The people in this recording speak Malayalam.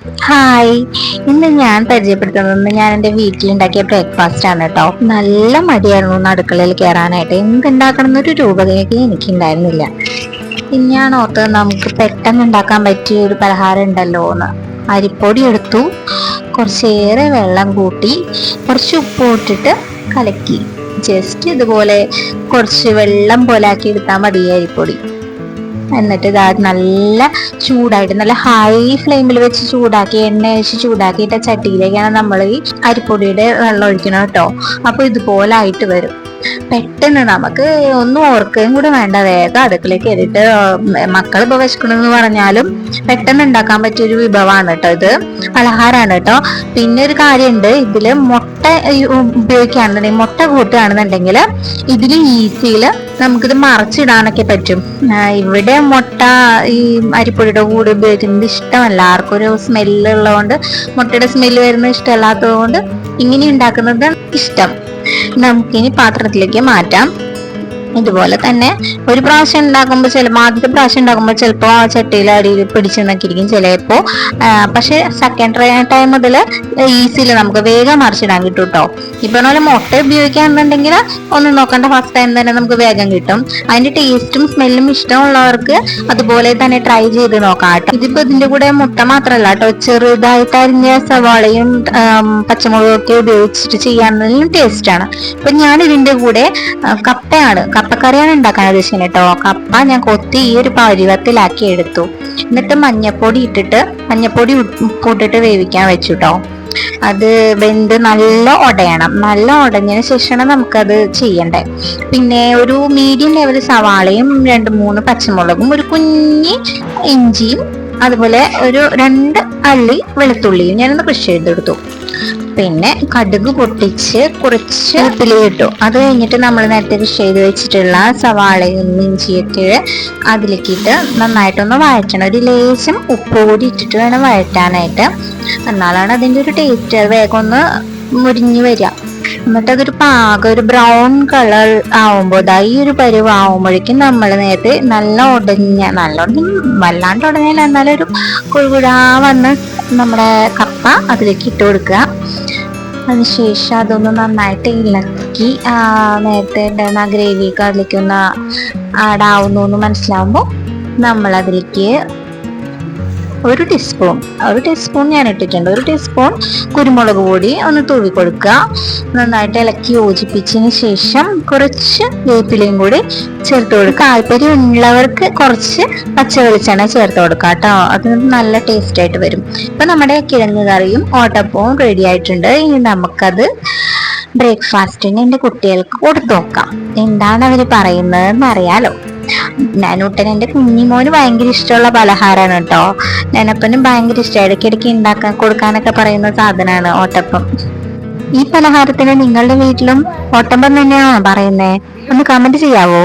ഹായ്, ഇന്ന് ഞാൻ പരിചയപ്പെടുത്തുന്നത് ഞാൻ എൻ്റെ വീട്ടിലുണ്ടാക്കിയ ബ്രേക്ക്ഫാസ്റ്റ് ആണ് കേട്ടോ. നല്ല മടിയായിരുന്നു അടുക്കളയിൽ കയറാനായിട്ട്. എന്തുണ്ടാക്കണം എന്നൊരു രൂപതയൊക്കെ എനിക്കുണ്ടായിരുന്നില്ല. പിന്നെ ഞാൻ ഓർത്തത് നമുക്ക് പെട്ടെന്ന് ഉണ്ടാക്കാൻ പറ്റിയ ഒരു പലഹാരം ഉണ്ടല്ലോ എന്ന്. അരിപ്പൊടി എടുത്തു, കുറച്ചേറെ വെള്ളം കൂട്ടി, കുറച്ച് ഉപ്പ് ഇട്ടിട്ട് കലക്കി. ജസ്റ്റ് ഇതുപോലെ കുറച്ച് വെള്ളം പോലെ ആക്കി എടുത്താൽ മതി അരിപ്പൊടി. എന്നിട്ട് ഇതാ നല്ല ചൂടായിട്ട് നല്ല ഹൈ ഫ്ലെയിമിൽ വെച്ച് ചൂടാക്കി എണ്ണ ഒഴിച്ച് ചൂടാക്കിയിട്ട് ചട്ടിയിലേക്കാണ് നമ്മൾ ഈ അരിപ്പൊടിയുടെ വെള്ളം ഒഴിക്കണം കേട്ടോ. അപ്പോൾ ഇതുപോലെ ആയിട്ട് വരും. പെട്ടെന്ന് നമുക്ക് ഒന്നും ഓർക്കുകയും കൂടെ വേണ്ട, വേഗം അടുക്കളയിൽ കയറിയിട്ട് മക്കൾ ഇപ്പോൾ വിശക്കണമെന്ന് പറഞ്ഞാലും പെട്ടെന്ന് ഉണ്ടാക്കാൻ പറ്റിയൊരു വിഭവമാണ് കേട്ടോ. ഇത് പലഹാരമാണ് കേട്ടോ. പിന്നെ ഒരു കാര്യമുണ്ട്, ഇതില് മുട്ട ഉപയോഗിക്കുകയാണെന്നുണ്ടെങ്കിൽ, മുട്ട കൂട്ടുകയാണെന്നുണ്ടെങ്കിൽ ഇതിൽ ഈസിയിൽ നമുക്കിത് മറച്ചിടാനൊക്കെ പറ്റും. ഇവിടെ മുട്ട ഈ അരിപ്പൊടിയുടെ കൂടെ ഉപയോഗിക്കുന്നത് ഇഷ്ടമല്ല, ആർക്കും ഒരു സ്മെല്ല് ഉള്ളതുകൊണ്ട്, മുട്ടയുടെ സ്മെല്ല് വരുന്നത് ഇഷ്ടമല്ലാത്തത് കൊണ്ട് ഇങ്ങനെ ഉണ്ടാക്കുന്നത് ഇഷ്ടം. നമുക്കിനി പാത്രത്തിലേക്ക് മാറ്റാം. ഇതുപോലെ തന്നെ ഒരു പ്രാവശ്യം ഉണ്ടാക്കുമ്പോൾ ആദ്യത്തെ പ്രാവശ്യം ഉണ്ടാക്കുമ്പോൾ ചിലപ്പോൾ ആ ചട്ടിയിൽ അടിയിൽ പിടിച്ചു നിൽക്കിയിരിക്കും ചിലപ്പോൾ. പക്ഷെ സെക്കൻഡ് ടൈം മുതൽ ഈസിയിൽ നമുക്ക് വേഗം മറിച്ചിടാൻ കിട്ടും കേട്ടോ. ഇപ്പൊ പോലെ മുട്ട ഉപയോഗിക്കാന്നുണ്ടെങ്കിൽ ഒന്നും നോക്കണ്ട, ഫസ്റ്റ് ടൈം തന്നെ നമുക്ക് വേഗം കിട്ടും. അതിന്റെ ടേസ്റ്റും സ്മെല്ലും ഇഷ്ടമുള്ളവർക്ക് അതുപോലെ തന്നെ ട്രൈ ചെയ്ത് നോക്കാം കേട്ടോ. ഇതിപ്പോ ഇതിന്റെ കൂടെ മുട്ട മാത്രമല്ല കേട്ടോ, ചെറുതായിട്ട് അരിഞ്ഞ സവാളയും പച്ചമുളകും ഒക്കെ ഉപയോഗിച്ചിട്ട് ചെയ്യാനും ടേസ്റ്റാണ്. ഇപ്പൊ ഞാൻ ഇതിന്റെ കൂടെ കപ്പക്കറിയാണ് ഉണ്ടാക്കാൻ ഉദ്ദേശിക്കുന്നത് കേട്ടോ. കപ്പ ഞാൻ കൊത്തി ഈ ഒരു പരുവത്തിലാക്കി എടുത്തു. എന്നിട്ട് മഞ്ഞപ്പൊടി ഉപ്പിട്ടിട്ട് വേവിക്കാൻ വെച്ചു കേട്ടോ. അത് വെന്ത് നല്ല ഉടയണം. നല്ല ഉടഞ്ഞതിന് ശേഷമാണ് നമുക്കത് ചെയ്യണ്ടേ. പിന്നെ ഒരു മീഡിയം ലെവൽ സവാളയും 2-3 പച്ചമുളകും ഒരു കുഞ്ഞി ഇഞ്ചിയും അതുപോലെ ഒരു 2 അല്ലി വെളുത്തുള്ളിയും ഞാനൊന്ന് കൃഷി ചെയ്തെടുത്തു. പിന്നെ കടുക് പൊട്ടിച്ച് കുറച്ച് വേപ്പില ഇട്ടു. അത് കഴിഞ്ഞിട്ട് നമ്മൾ നേരത്തെ കൃഷി ചെയ്ത് വെച്ചിട്ടുള്ള സവാളയും ഇഞ്ചിയൊക്കെ അതിലേക്കിട്ട് നന്നായിട്ടൊന്ന് വഴറ്റണം. ഒരു ലേശം ഉപ്പ് കൂടി ഇട്ടിട്ട് വേണം വഴറ്റാനായിട്ട്, എന്നാലാണ് അതിൻ്റെ ഒരു ടേസ്റ്റ്. അത് വേഗം ഒന്ന് മുരിഞ്ഞു വരിക. എന്നിട്ട് അതൊരു ഒരു ബ്രൗൺ കളർ ആവുമ്പോൾ, ഈ ഒരു പരുവാകുമ്പോഴേക്കും നമ്മൾ നേരത്തെ നല്ല വല്ലാണ്ട് ഉടഞ്ഞാൽ എന്നാലും ഒരു കുഴുകുഴാ വന്ന് നമ്മുടെ കപ്പ അതിലേക്ക് ഇട്ട് കൊടുക്കുക. അതിനുശേഷം അതൊന്ന് നന്നായിട്ട് ഇളക്കി നേരത്തെ ഉണ്ടായിരുന്ന ഗ്രേവിയൊക്കെ അതിലേക്ക് ഒന്ന് ആഡാവുന്നു എന്ന് മനസ്സിലാവുമ്പോൾ നമ്മൾ അതിലേക്ക് ഒരു ടീസ്പൂൺ ഞാൻ ഇട്ടിട്ടുണ്ട്. ഒരു ടീസ്പൂൺ കുരുമുളക് പൊടി ഒന്ന് തൂവി കൊടുക്കുക. നന്നായിട്ട് ഇളക്കി യോജിപ്പിച്ചതിന് ശേഷം കുറച്ച് വേപ്പിലയും കൂടി ചേർത്ത് കൊടുക്കുക. താല്പര്യം ഉള്ളവർക്ക് കുറച്ച് പച്ച വെളിച്ചെണ്ണ ചേർത്ത് കൊടുക്കുക കേട്ടോ. അത് നല്ല ടേസ്റ്റ് ആയിട്ട് വരും. ഇപ്പൊ നമ്മുടെ കിഴങ്ങ് കറിയും ഓട്ടപ്പവും റെഡി ആയിട്ടുണ്ട്. ഇനി നമുക്കത് ബ്രേക്ക്ഫാസ്റ്റിന് എൻ്റെ കുട്ടികൾക്ക് കൊടുത്തു നോക്കാം. എന്താണ് അവർ പറയുന്നതെന്ന് അറിയാലോ. ഞാനൂട്ടൻ എൻ്റെ കുഞ്ഞിമോന് ഭയങ്കര ഇഷ്ടമുള്ള പലഹാരമാണ് കേട്ടോ. ഞാനപ്പനും ഭയങ്കര ഇഷ്ടം, ഇടയ്ക്കിടയ്ക്ക് ഉണ്ടാക്കാൻ കൊടുക്കാനൊക്കെ പറയുന്ന സാധനമാണ് ഓട്ടപ്പം. ഈ പലഹാരത്തിന് നിങ്ങളുടെ വീട്ടിലും ഓട്ടപ്പം തന്നെയാണോ പറയുന്നേ? ഒന്ന് കമന്റ് ചെയ്യാവോ?